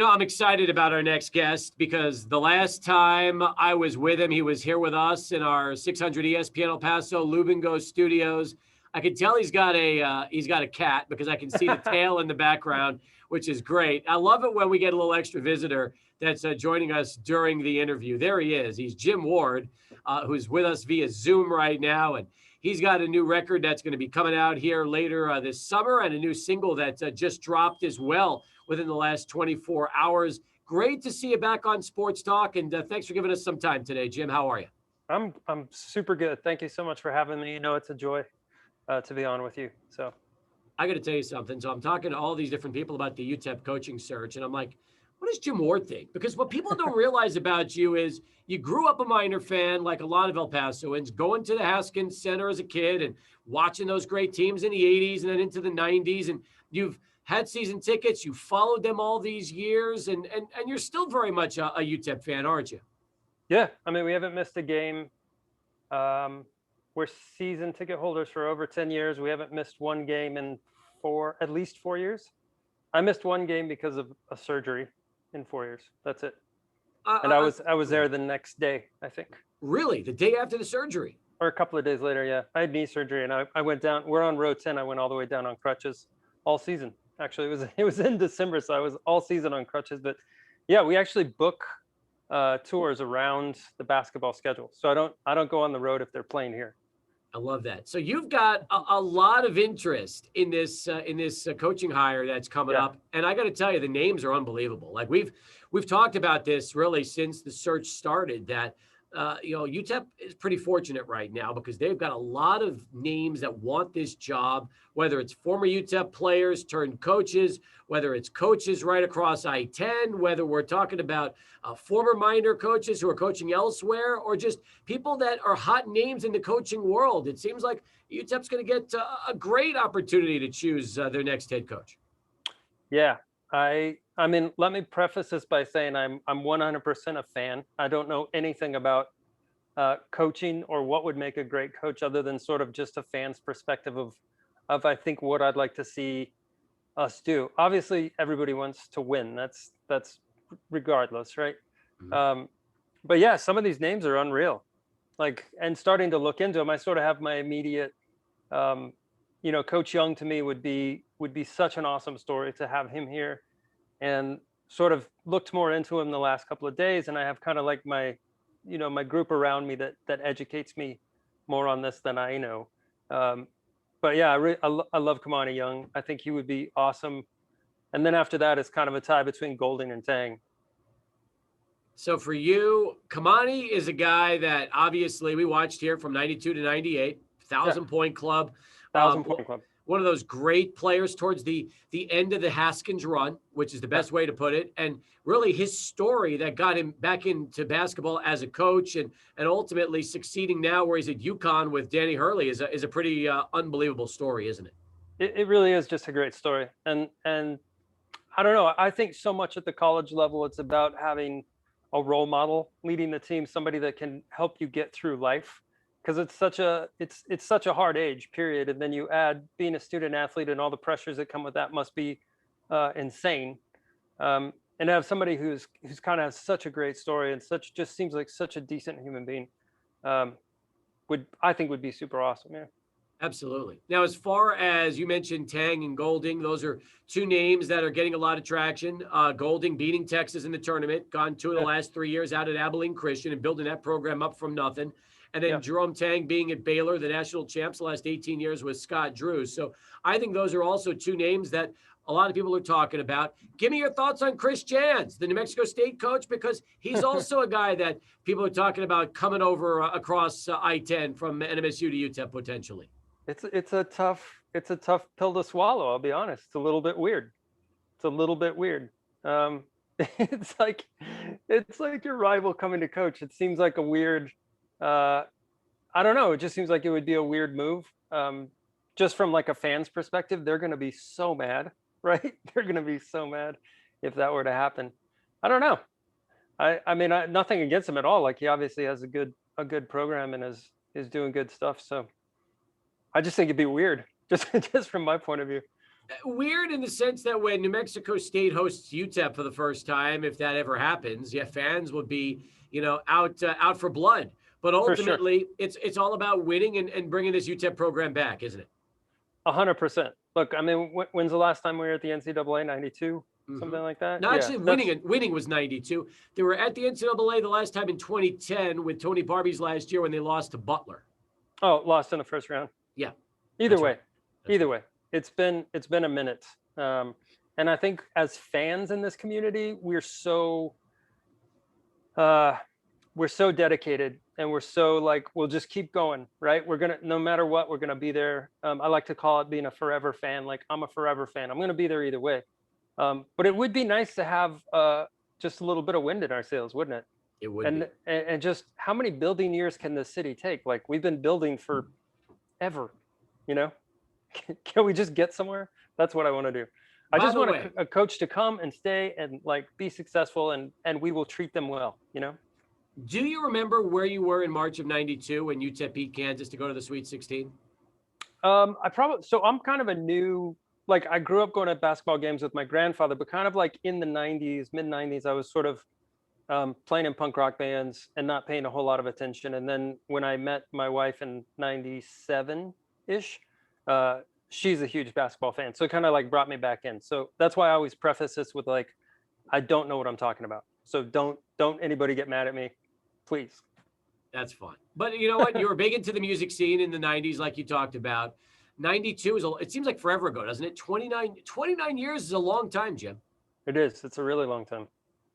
I'm excited about our next guest because the last time I was with him, he was here with us in our 600 ESPN El Paso Lubingo studios. I can tell he's got a cat because I can see the tail in the background, which is great. I love it when we get a little extra visitor that's joining us during the interview. There he is. He's Jim Ward, who's with us via Zoom right now, and he's got a new record that's going to be coming out here later this summer, and a new single that just dropped as well within the last 24 hours. Great to see you back on Sports Talk, and thanks for giving us some time today, Jim. How are you? I'm super good. Thank you so much for having me. It's a joy to be on with you. So I got to tell you something. So I'm talking to all these different people about the UTEP coaching search, and I'm like, what does Jim Ward think? Because what people don't realize about you is you grew up a Miner fan, like a lot of El Pasoans, going to the Haskins Center as a kid and watching those great teams in the 80s and then into the 90s. And you've had season tickets. You followed them all these years, and you're still very much a UTEP fan, aren't you? Yeah. I mean, we haven't missed a game. We're season ticket holders for over 10 years. We haven't missed one game in at least 4 years. I missed one game because of a surgery in 4 years. That's it. And I was there the next day, I think. Really? The day after the surgery? Or a couple of days later, yeah. I had knee surgery, and I went down. We're on row 10. I went all the way down on crutches all season. Actually, it was in December, so I was all season on crutches. But yeah, we actually book tours around the basketball schedule. So I don't go on the road if they're playing here. I love that. So you've got a lot of interest in this coaching hire that's coming up, and I got to tell you, the names are unbelievable. Like we've talked about this really since the search started. That UTEP is pretty fortunate right now because they've got a lot of names that want this job. Whether it's former UTEP players turned coaches, whether it's coaches right across I-10, whether we're talking about former minor coaches who are coaching elsewhere, or just people that are hot names in the coaching world. It seems like UTEP's going to get a great opportunity to choose their next head coach. Yeah, I mean, let me preface this by saying I'm 100% a fan. I don't know anything about coaching or what would make a great coach other than sort of just a fan's perspective of I think what I'd like to see us do. Obviously, everybody wants to win. That's regardless, right? Mm-hmm. But yeah, some of these names are unreal. And starting to look into them, I sort of have my immediate, Coach Young to me would be such an awesome story to have him here, and sort of looked more into him the last couple of days. And I have kind of like my group around me that educates me more on this than I know. But yeah, I love Kamani Young. I think he would be awesome. And then after that, it's kind of a tie between Golding and Tang. So for you, Kamani is a guy that obviously we watched here from 92 to 98, 1,000-point club. 1,000-point club. One of those great players towards the end of the Haskins run, which is the best way to put it. And really his story that got him back into basketball as a coach and ultimately succeeding now where he's at UConn with Danny Hurley is a pretty unbelievable story, isn't it? It really is just a great story. And I don't know, I think so much at the college level, it's about having a role model leading the team, somebody that can help you get through life. Because it's such a hard age, period. And then you add being a student athlete and all the pressures that come with that must be insane. And to have somebody who's kind of has such a great story and just seems like such a decent human being, would be super awesome. Yeah. Absolutely. Now, as far as you mentioned, Tang and Golding, those are two names that are getting a lot of traction. Golding beating Texas in the tournament, gone 2 of the last 3 years out at Abilene Christian and building that program up from nothing. And then Jerome Tang being at Baylor, the national champs the last 18 years with Scott Drew. So I think those are also two names that a lot of people are talking about. Give me your thoughts on Chris Jans, the New Mexico State coach, because he's also a guy that people are talking about coming over across I-10 from NMSU to UTEP potentially. It's a tough pill to swallow. I'll be honest. It's a little bit weird. It's like your rival coming to coach. It seems like a weird. I don't know. It just seems like it would be a weird move. Just from like a fan's perspective, they're going to be so mad, right? They're going to be so mad if that were to happen. I don't know. I mean, nothing against him at all. Like he obviously has a good program and is doing good stuff. So I just think it'd be weird, just from my point of view. Weird in the sense that when New Mexico State hosts UTEP for the first time, if that ever happens, yeah, fans would be, out for blood. But For sure. ultimately, it's all about winning and bringing this UTEP program back, isn't it? 100%. Look, I mean, when's the last time we were at the NCAA? 92, Hmm. something like that. No, Yeah, actually, that's winning was 92. They were at the NCAA the last time in 2010 with Tony Barbee's last year when they lost to Butler. lost in the first round. Yeah, Either that's way, right. That's right. it's been a minute. And I think as fans in this community, uh, we're so dedicated, and we're so like, we'll just keep going, right? We're gonna, no matter what, we're gonna be there. I like to call it being a forever fan. Like, I'm a forever fan. I'm gonna be there either way. But it would be nice to have just a little bit of wind in our sails, wouldn't it? It would be. And just, how many building years can this city take? Like, we've been building for ever, you know? Can we just get somewhere? That's what I want to do. I By just the want way, a coach to come and stay and like be successful, and we will treat them well, you know? do you remember where you were in March of 92 when UTEP beat Kansas to go to the Sweet 16? So I'm kind of a new, like, I grew up going to basketball games with my grandfather, but kind of like in the 90s, mid 90s, I was sort of playing in punk rock bands and not paying a whole lot of attention. And then when I met my wife in 97 ish, she's a huge basketball fan. So it kind of like brought me back in. So that's why I always preface this with like, I don't know what I'm talking about. So don't anybody get mad at me, please. That's fun. But you know what? You were big into the music scene in the 90s, like you talked about. 92 it seems like forever ago, doesn't it? 29 years is a long time, Jim. It is. It's a really long time.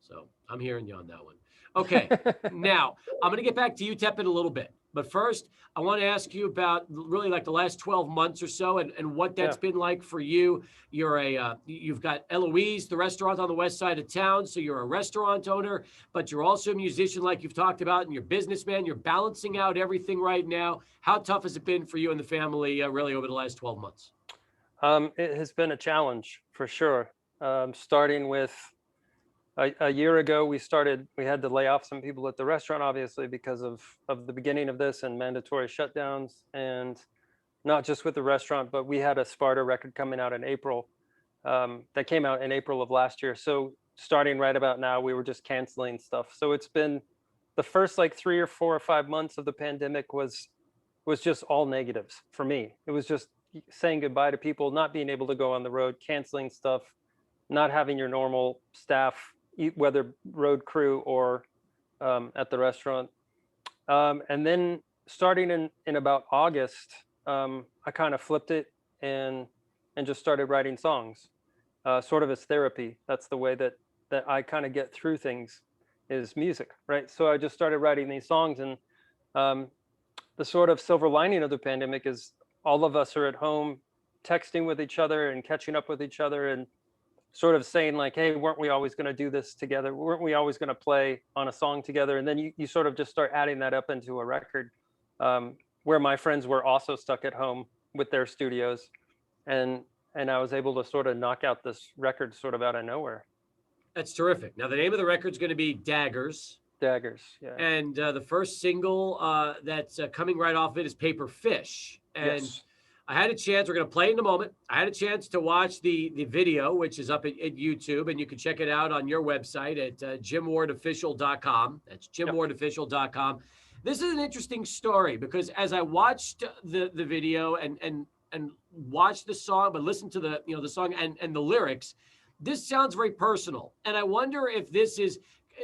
So I'm hearing you on that one. Okay. Now, I'm going to get back to UTEP in a little bit. But first, I want to ask you about really like the last 12 months or so and what that's Yeah. been like for you. You've got Eloise, the restaurant on the west side of town. So you're a restaurant owner, but you're also a musician like you've talked about, and you're a businessman. You're balancing out everything right now. How tough has it been for you and the family really over the last 12 months? It has been a challenge for sure. Starting with a year ago, we had to lay off some people at the restaurant, obviously, because of the beginning of this and mandatory shutdowns. And not just with the restaurant, but we had a Sparta record coming out in April, that came out in April of last year. So starting right about now, we were just canceling stuff. So it's been the first like 3 or 4 or 5 months of the pandemic was just all negatives for me. It was just saying goodbye to people, not being able to go on the road, canceling stuff, not having your normal staff, whether road crew or at the restaurant. And then starting in about August, I kind of flipped it and just started writing songs, sort of as therapy. That's the way that I kind of get through things, is music, right? So I just started writing these songs, and the sort of silver lining of the pandemic is all of us are at home texting with each other and catching up with each other, and sort of saying like, hey, weren't we always going to do this together? Weren't we always going to play on a song together? And then you sort of just start adding that up into a record, where my friends were also stuck at home with their studios, and I was able to sort of knock out this record sort of out of nowhere. That's terrific. Now, the name of the record's going to be Daggers. Daggers, yeah. And the first single that's coming right off of it is Paper Fish. And Yes. I had a chance, we're going to play in a moment. I had a chance to watch the video, which is up at YouTube, and you can check it out on your website at jimwardofficial.com. That's jimwardofficial.com. This is an interesting story because as I watched the video and watched the song, but listened to the song and the lyrics, this sounds very personal. And I wonder if this is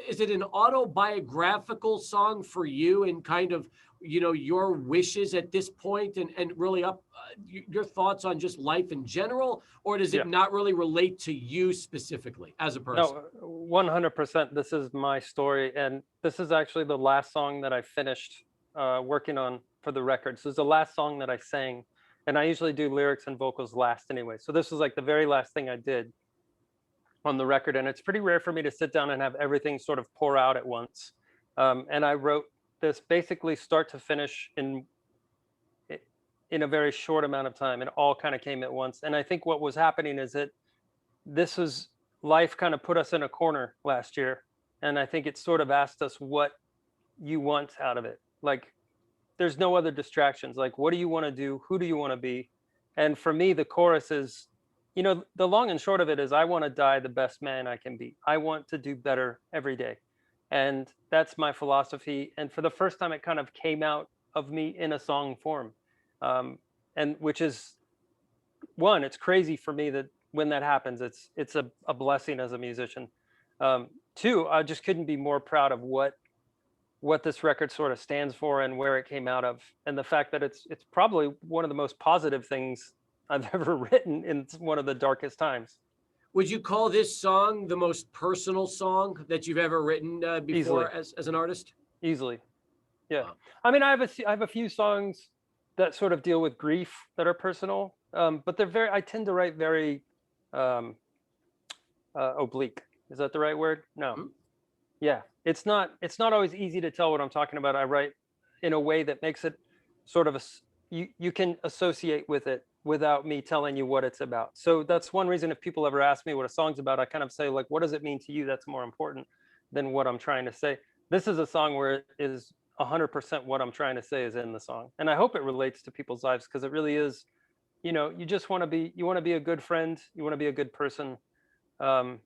it an autobiographical song for you and kind of, your wishes at this point and really your thoughts on just life in general, or does it not really relate to you specifically as a person? No, 100%. This is my story. And this is actually the last song that I finished working on for the record. So it's the last song that I sang. And I usually do lyrics and vocals last anyway. So this was like the very last thing I did on the record. And it's pretty rare for me to sit down and have everything sort of pour out at once. And I wrote this basically start to finish in a very short amount of time. It all kind of came at once. And I think what was happening is that life kind of put us in a corner last year. And I think it sort of asked us what you want out of it. Like, there's no other distractions. Like, what do you want to do? Who do you want to be? And for me, the chorus is you know, the long and short of it is I want to die the best man I can be. I want to do better every day. And that's my philosophy. And for the first time, it kind of came out of me in a song form. Um, and which is one, it's crazy for me that when that happens, it's a blessing as a musician. Two, I just couldn't be more proud of what this record sort of stands for and where it came out of, and the fact that it's probably one of the most positive things I've ever written in one of the darkest times. Would you call this song the most personal song that you've ever written before as an artist? Easily. Yeah. Wow. I mean, I have a few songs that sort of deal with grief that are personal, but I tend to write very oblique. Is that the right word? No. Mm-hmm. Yeah. It's not always easy to tell what I'm talking about. I write in a way that makes it sort of you can associate with it without me telling you what it's about. So that's one reason if people ever ask me what a song's about, I kind of say, like, what does it mean to you? That's more important than what I'm trying to say. This is a song where it is 100% what I'm trying to say is in the song. And I hope it relates to people's lives, because it really is, you know, you just want to be a good friend. You want to be a good person. And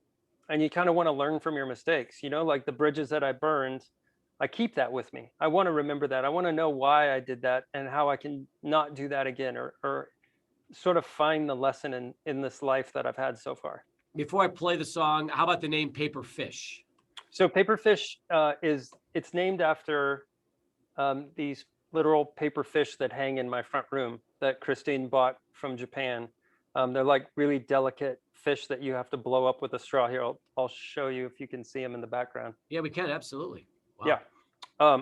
you kind of want to learn from your mistakes, you know, like the bridges that I burned. I keep that with me. I want to remember that. I want to know why I did that and how I can not do that again, or sort of find the lesson in this life that I've had so far. Before I play the song, how about the name Paper Fish? So Paperfish it's named after these literal paper fish that hang in my front room that Christine bought from Japan. They're like really delicate fish that you have to blow up with a straw. Here, I'll show you if you can see them in the background. Yeah, we can, absolutely. Wow. Yeah.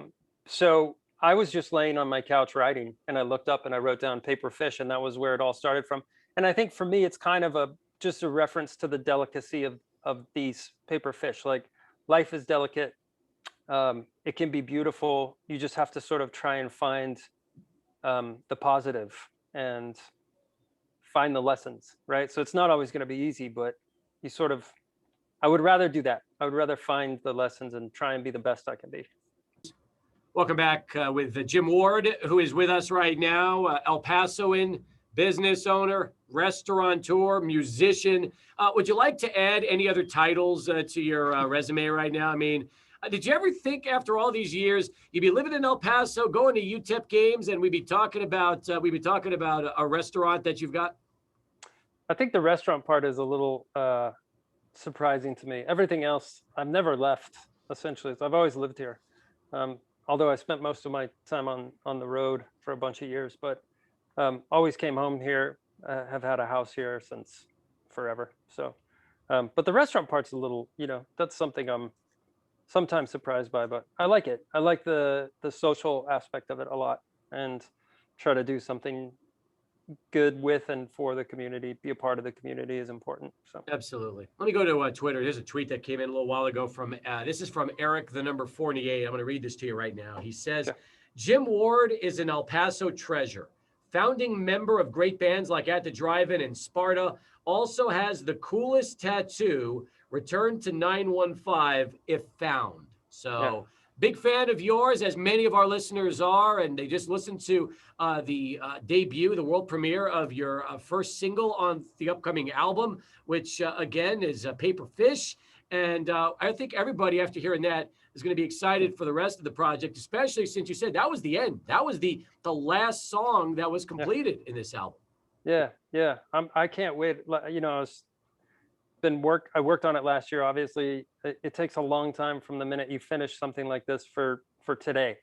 So I was just laying on my couch writing, and I looked up and I wrote down paper fish, and that was where it all started from. And I think for me, it's kind of just a reference to the delicacy of these paper fish. Like, life is delicate. It can be beautiful. You just have to sort of try and find the positive and find the lessons, right? So it's not always going to be easy, but I would rather do that. I would rather find the lessons and try and be the best I can be. Welcome back with Jim Ward, who is with us right now, El Pasoan, business owner, restaurateur, musician. Would you like to add any other titles to your resume right now? I mean, did you ever think after all these years you'd be living in El Paso, going to UTEP games, and we'd be talking about a restaurant that you've got? I think the restaurant part is a little surprising to me. Everything else, I've never left, essentially. So I've always lived here. Although I spent most of my time on the road for a bunch of years, but always came home here, have had a house here since forever. So, but the restaurant part's a little, you know, that's something I'm sometimes surprised by, but I like it. I like the social aspect of it a lot, and try to do something good with and for the community. Be a part of the community is important. So absolutely. Let me go to Twitter. There's a tweet that came in a little while ago from this is from Eric, the number 48. I'm going to read this to you right now. He says, Jim Ward is an El Paso treasure, founding member of great bands like At the Drive-In and Sparta. Also has the coolest tattoo, Return to 915 if found. So big fan of yours, as many of our listeners are, and they just listened to the debut, the world premiere of your first single on the upcoming album, which again is Paper Fish. And I think everybody, after hearing that, is going to be excited for the rest of the project, especially since you said that was the end. That was the last song that was completed in this album. Yeah. I can't wait. You know, I worked on it last year. Obviously, it takes a long time from the minute you finish something like this for today.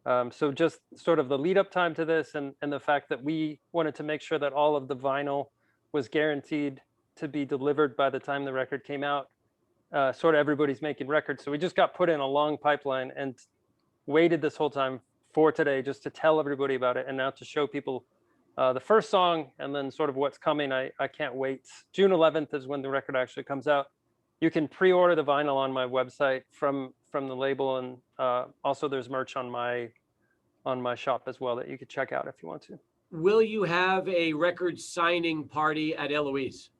So just sort of the lead up time to this, and the fact that we wanted to make sure that all of the vinyl was guaranteed to be delivered by the time the record came out. Sort of everybody's making records. So we just got put in a long pipeline and waited this whole time for today just to tell everybody about it, and now to show people the first song and then sort of what's coming. I can't wait. June 11th is when the record actually comes out. You can pre-order the vinyl on my website from the label, and also there's merch on my shop as well that you could check out if you want to. Will you have a record signing party at Eloise?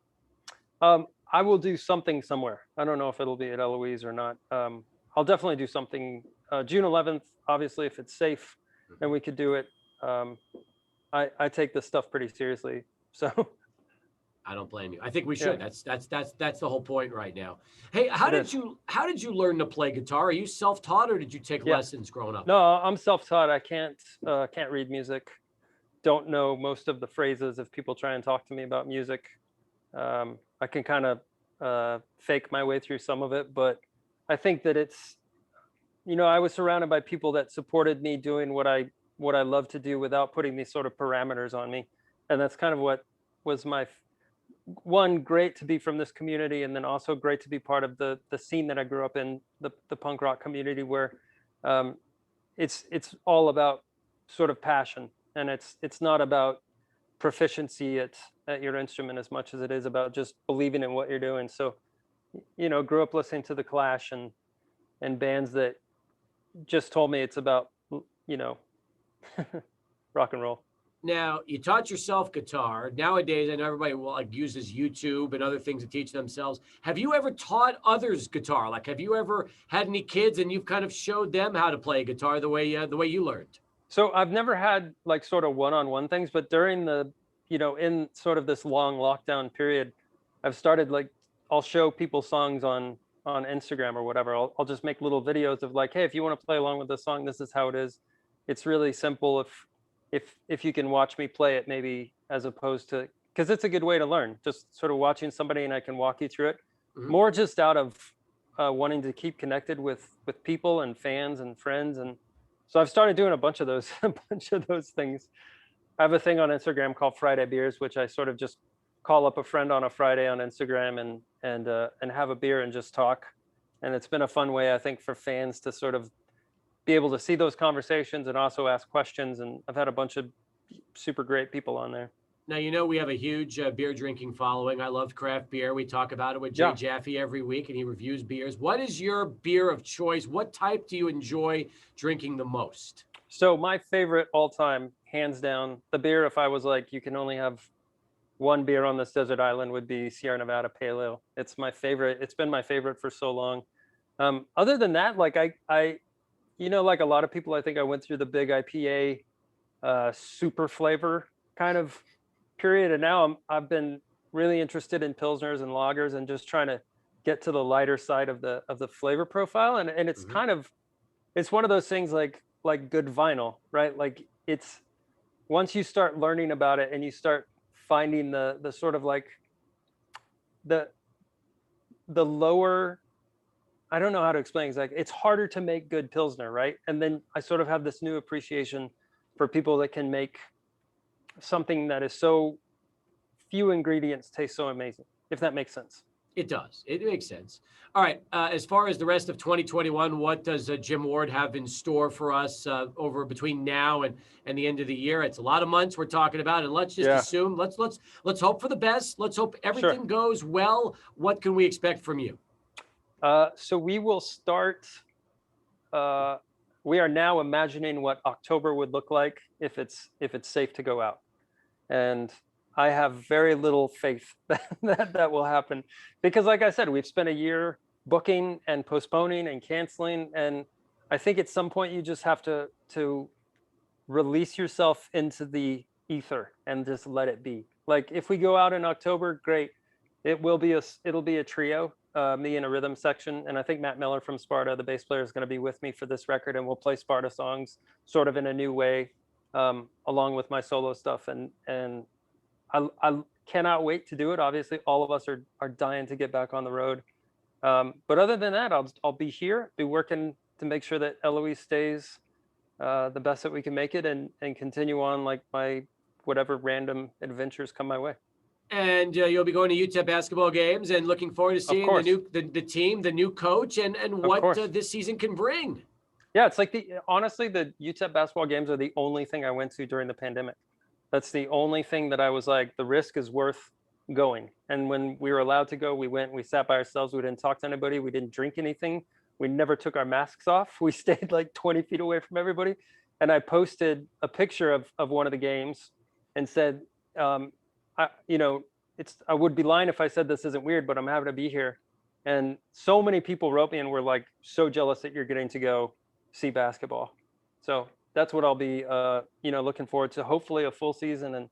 I will do something somewhere. I don't know if it'll be at Eloise or not. I'll definitely do something June 11th, obviously, if it's safe, then we could do it. I take this stuff pretty seriously. So I don't blame you. I think we should. Yeah. That's the whole point right now. Hey, how It did is. you learn to play guitar? Are you self-taught or did you take Yeah. lessons growing up? No, I'm self-taught. I can't read music. Don't know most of the phrases if people try and talk to me about music. I can kind of fake my way through some of it, but I think that it's, I was surrounded by people that supported me doing what I love to do without putting these sort of parameters on me, and that's kind of what was one, great to be from this community, and then also great to be part of the scene that I grew up in, the punk rock community, where um, it's all about sort of passion, and it's not about proficiency at your instrument as much as it is about just believing in what you're doing. So, grew up listening to the Clash and bands that just told me it's about, you know, rock and roll. Now, you taught yourself guitar. Nowadays, I know everybody uses YouTube and other things to teach themselves. Have you ever taught others guitar? Like, have you ever had any kids and you've kind of showed them how to play guitar the way you learned? So I've never had like sort of one-on-one things, but during in sort of this long lockdown period, I've started like, I'll show people songs on Instagram or whatever. I'll just make little videos of like, hey, if you want to play along with this song, this is how it is. It's really simple if you can watch me play it, maybe, as opposed to, because it's a good way to learn, just sort of watching somebody and I can walk you through it. Mhm. More just out of wanting to keep connected with people and fans and friends. And so I've started doing a bunch of those things. I have a thing on Instagram called Friday Beers, which I sort of just call up a friend on a Friday on Instagram and have a beer and just talk. And it's been a fun way, I think, for fans to sort of be able to see those conversations and also ask questions. And I've had a bunch of super great people on there. Now, we have a huge beer drinking following. I love craft beer. We talk about it with Jay Yeah. Jaffe every week, and he reviews beers. What is your beer of choice? What type do you enjoy drinking the most? So my favorite all time, hands down, the beer, if I was like, you can only have one beer on this desert island, would be Sierra Nevada Pale Ale. It's my favorite. It's been my favorite for so long. Other than that, like I, like a lot of people, I think I went through the big IPA, super flavor kind of period, and now I've been really interested in pilsners and lagers and just trying to get to the lighter side of the flavor profile. And it's Mhm. kind of, it's one of those things like good vinyl, right? Like, it's, once you start learning about it and you start finding the sort of like the lower, I don't know how to explain. It's like, it's harder to make good pilsner, right? And then I sort of have this new appreciation for people that can make something that is so few ingredients taste so amazing, if that makes sense. It does. It makes sense. All right. As far as the rest of 2021, what does Jim Ward have in store for us over between now and the end of the year? It's a lot of months we're talking about, and let's just Yeah. assume. Let's hope for the best. Let's hope everything Sure. goes well. What can we expect from you? So we will start. We are now imagining what October would look like if it's safe to go out, and I have very little faith that will happen, because, like I said, we've spent a year booking and postponing and canceling, and I think at some point you just have to release yourself into the ether and just let it be. Like, if we go out in October, great. It'll be a trio, me and a rhythm section, and I think Matt Miller from Sparta, the bass player, is going to be with me for this record, and we'll play Sparta songs sort of in a new way, along with my solo stuff. And I cannot wait to do it. Obviously, all of us are dying to get back on the road. But other than that, I'll be here, be working to make sure that Eloise stays the best that we can make it, and continue on like my whatever random adventures come my way. And you'll be going to UTEP basketball games, and looking forward to seeing course. the team, the new coach, and what course. This season can bring. Yeah, it's like honestly, the UTEP basketball games are the only thing I went to during the pandemic. That's the only thing that I was like, the risk is worth going. And when we were allowed to go, we went. We sat by ourselves. We didn't talk to anybody. We didn't drink anything. We never took our masks off. We stayed like 20 feet away from everybody. And I posted a picture of one of the games and said, I would be lying if I said this isn't weird, but I'm happy to be here. And so many people wrote me and were like, so jealous that you're getting to go see basketball. So that's what I'll be, looking forward to. Hopefully a full season,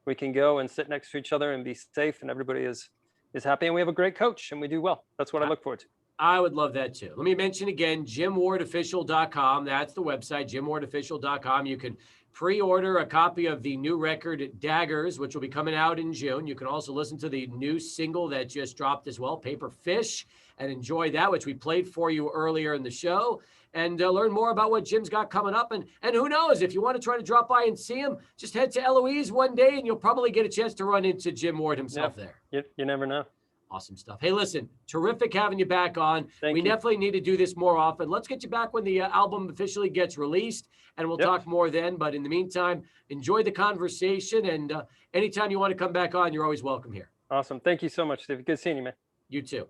we can go and sit next to each other and be safe, and everybody is happy, and we have a great coach and we do well. That's what I look forward to. I would love that too. Let me mention again, JimWardOfficial.com. That's the website, JimWardOfficial.com. You can pre-order a copy of the new record Daggers, which will be coming out in June. You can also listen to the new single that just dropped as well, Paper Fish, and enjoy that, which we played for you earlier in the show, and learn more about what Jim's got coming up. And who knows, if you want to try to drop by and see him, just head to Eloise one day and you'll probably get a chance to run into Jim Ward himself there. You never know. Awesome stuff. Hey, listen, terrific having you back on. Thank you. Definitely need to do this more often. Let's get you back when the album officially gets released, and we'll talk more then. But in the meantime, enjoy the conversation, and anytime you want to come back on, you're always welcome here. Awesome. Thank you so much, Steve. Good seeing you, man. You too.